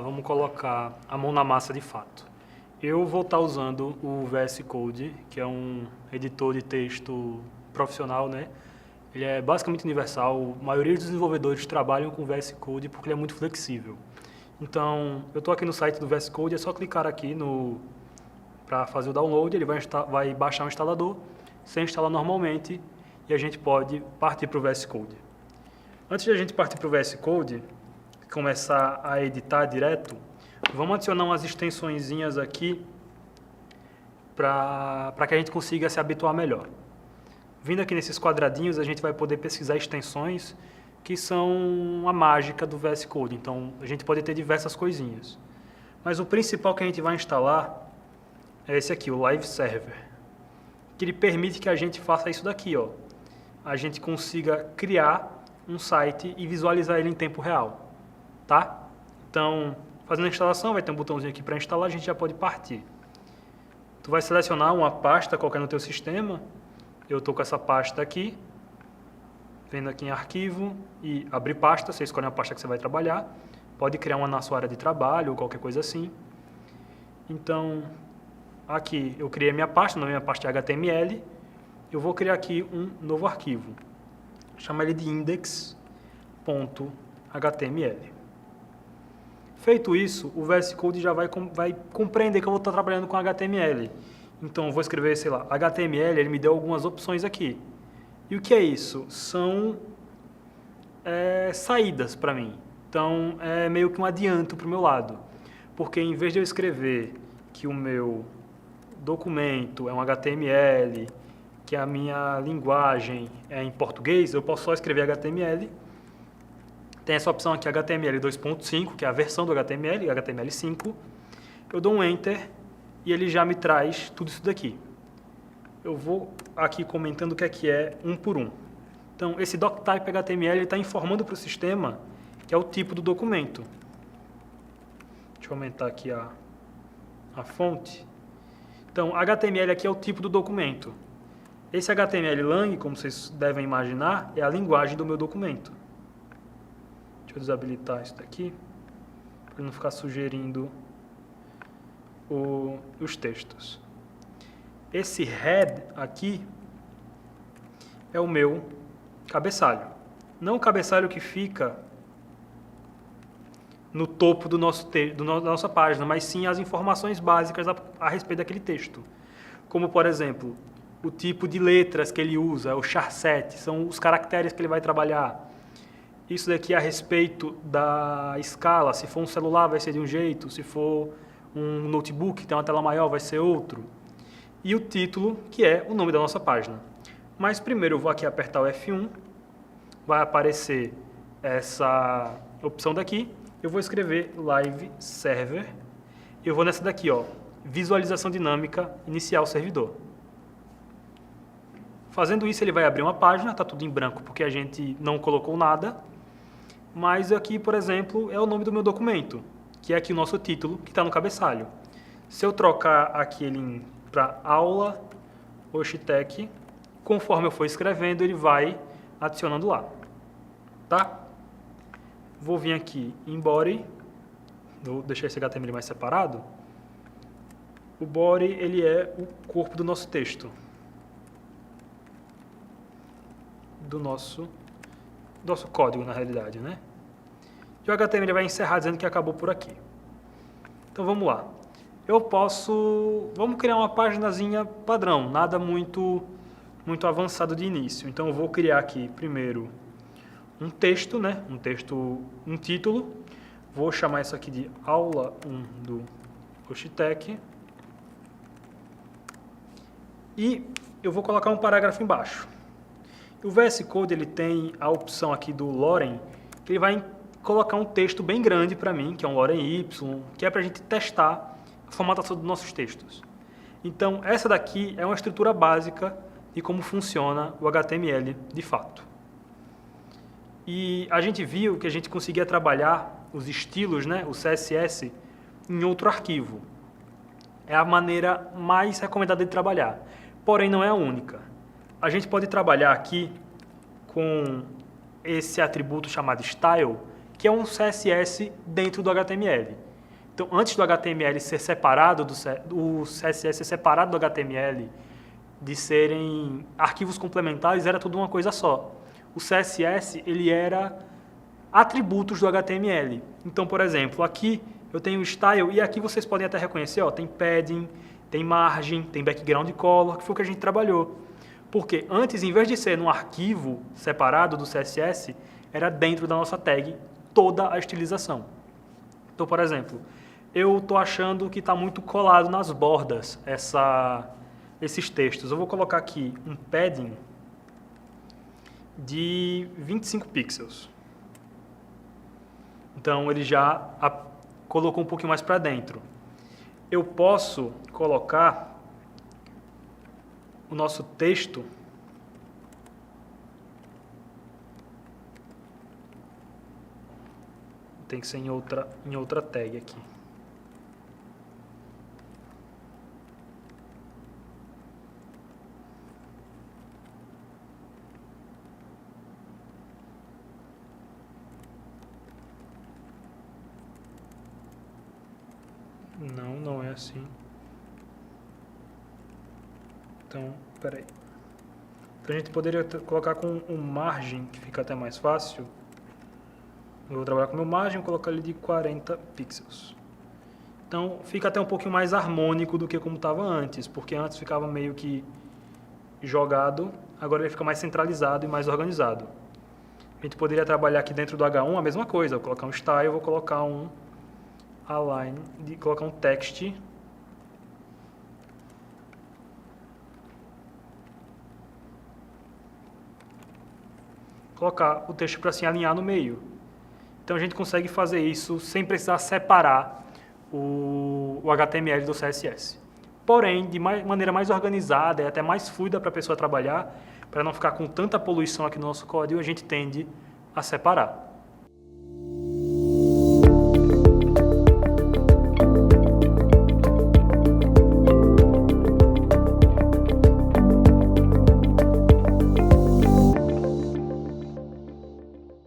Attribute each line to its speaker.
Speaker 1: vamos colocar a mão na massa de fato. Eu vou estar usando o VS Code, que é um editor de texto profissional, né? Ele é basicamente universal, a maioria dos desenvolvedores trabalham com o VS Code porque ele é muito flexível. Então, eu estou aqui no site do VS Code, é só clicar aqui para fazer o download, ele vai baixar o instalador, você instala normalmente e a gente pode partir para o VS Code. Antes de a gente partir para o VS Code, começar a editar direto, vamos adicionar umas extensõezinhas aqui para que a gente consiga se habituar melhor. Vindo aqui nesses quadradinhos, a gente vai poder pesquisar extensões que são a mágica do VS Code. Então, a gente pode ter diversas coisinhas. Mas o principal que a gente vai instalar é esse aqui, o Live Server, que ele permite que a gente faça isso daqui, ó. A gente consiga criar um site e visualizar ele em tempo real, tá? Então, fazendo a instalação, vai ter um botãozinho aqui para instalar, a gente já pode partir. Tu vai selecionar uma pasta qualquer no teu sistema. Eu estou com essa pasta aqui, vendo aqui em arquivo e abrir pasta, você escolhe a pasta que você vai trabalhar, pode criar uma na sua área de trabalho ou qualquer coisa assim. Então, aqui eu criei a minha pasta, na minha pasta HTML, eu vou criar aqui um novo arquivo, chama ele de index.html. Feito isso, o VS Code já vai compreender que eu vou estar trabalhando com HTML. Então, eu vou escrever, sei lá, HTML, ele me deu algumas opções aqui. E o que é isso? São saídas para mim. Então, é meio que um adianto para o meu lado. Porque em vez de eu escrever que o meu documento é um HTML, que a minha linguagem é em português, eu posso só escrever HTML. Tem essa opção aqui, HTML 2.5, que é a versão do HTML, HTML5. Eu dou um Enter e ele já me traz tudo isso daqui. Eu vou aqui comentando o que é um por um. Então, esse doctype HTML está informando para o sistema que é o tipo do documento. Deixa eu aumentar aqui a fonte. Então, HTML aqui é o tipo do documento. Esse HTML lang, como vocês devem imaginar, é a linguagem do meu documento. Deixa eu desabilitar isso daqui, para não ficar sugerindo os textos. Esse head aqui é o meu cabeçalho. Não o cabeçalho que fica no topo da nossa página, mas sim as informações básicas a respeito daquele texto. Como, por exemplo, o tipo de letras que ele usa, o charset, são os caracteres que ele vai trabalhar. Isso daqui é a respeito da escala, se for um celular vai ser de um jeito, se for um notebook que tem uma tela maior vai ser outro. E o título, que é o nome da nossa página. Mas primeiro eu vou aqui apertar o F1, vai aparecer essa opção daqui, eu vou escrever Live Server, eu vou nessa daqui, ó, visualização dinâmica, iniciar o servidor. Fazendo isso ele vai abrir uma página, está tudo em branco porque a gente não colocou nada, mas aqui, por exemplo, é o nome do meu documento, que é aqui o nosso título, que está no cabeçalho. Se eu trocar aqui ele para aula Oshitec, conforme eu for escrevendo, ele vai adicionando lá, tá? Vou vir aqui em body, vou deixar esse HTML mais separado. O body, ele é o corpo do nosso texto, do nosso código, na realidade, né? E o HTML vai encerrar dizendo que acabou por aqui. Então, vamos lá. Vamos criar uma paginazinha padrão, nada muito avançado de início. Então, eu vou criar aqui, primeiro, um texto, né? Um título. Vou chamar isso aqui de aula 1 do Oshitec. E eu vou colocar um parágrafo embaixo. O VS Code ele tem a opção aqui do Lorem, que ele vai colocar um texto bem grande para mim, que é um Lorem Y, que é para a gente testar a formatação dos nossos textos. Então, essa daqui é uma estrutura básica de como funciona o HTML de fato. E a gente viu que a gente conseguia trabalhar os estilos, né, o CSS, em outro arquivo. É a maneira mais recomendada de trabalhar, porém não é a única. A gente pode trabalhar aqui com esse atributo chamado style, que é um CSS dentro do HTML. Então, antes do HTML ser separado, do CSS ser separado do HTML, de serem arquivos complementares, era tudo uma coisa só. O CSS, ele era atributos do HTML. Então, por exemplo, aqui eu tenho o style, e aqui vocês podem até reconhecer, ó, tem padding, tem margem, tem background color, que foi o que a gente trabalhou. Porque antes, em vez de ser num arquivo separado do CSS, era dentro da nossa tag toda a estilização. Então, por exemplo, eu estou achando que está muito colado nas bordas esses textos. Eu vou colocar aqui um padding de 25 pixels. Então, ele já colocou um pouquinho mais para dentro. Eu posso colocar o nosso texto tem que ser em outra tag aqui. Não é assim. Então, peraí. Então a gente poderia colocar com um margem, que fica até mais fácil. Eu vou trabalhar com meu margem, colocar ele de 40 pixels. Então fica até um pouquinho mais harmônico do que como estava antes, porque antes ficava meio que jogado, agora ele fica mais centralizado e mais organizado. A gente poderia trabalhar aqui dentro do H1 a mesma coisa, eu vou colocar um style, vou colocar um align, colocar um text. Colocar o texto para assim alinhar no meio. Então a gente consegue fazer isso sem precisar separar o HTML do CSS. Porém, de maneira mais organizada e até mais fluida para a pessoa trabalhar, para não ficar com tanta poluição aqui no nosso código, a gente tende a separar.